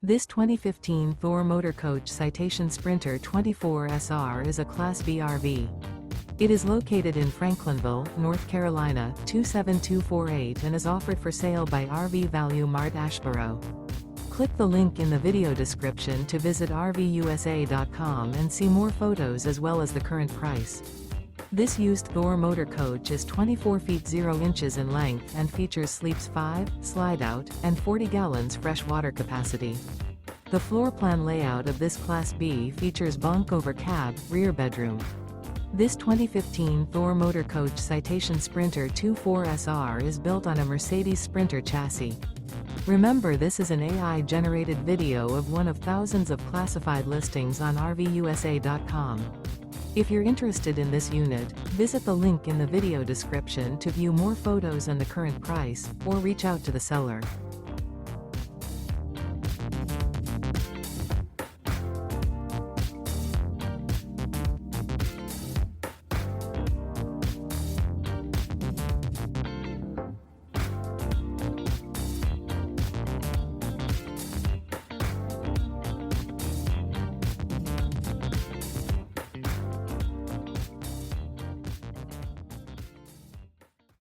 This 2015 Thor Motor Coach Citation Sprinter 24 SR is a Class B RV. It is located in Franklinville, North Carolina, 27248 and is offered for sale by RV Value Mart Asheboro. Click the link in the video description to visit RVUSA.com and see more photos as well as the current price. This used Thor motor coach is 24 feet 0 inches in length and features sleeps 5, slide-out, and 40 gallons fresh water capacity. The floor plan layout of this Class B features bunk over cab, rear bedroom. This 2015 Thor motor coach Citation Sprinter 24 SR is built on a Mercedes Sprinter chassis. Remember, this is an AI-generated video of one of thousands of classified listings on RVUSA.com. If you're interested in this unit, visit the link in the video description to view more photos and the current price, or reach out to the seller.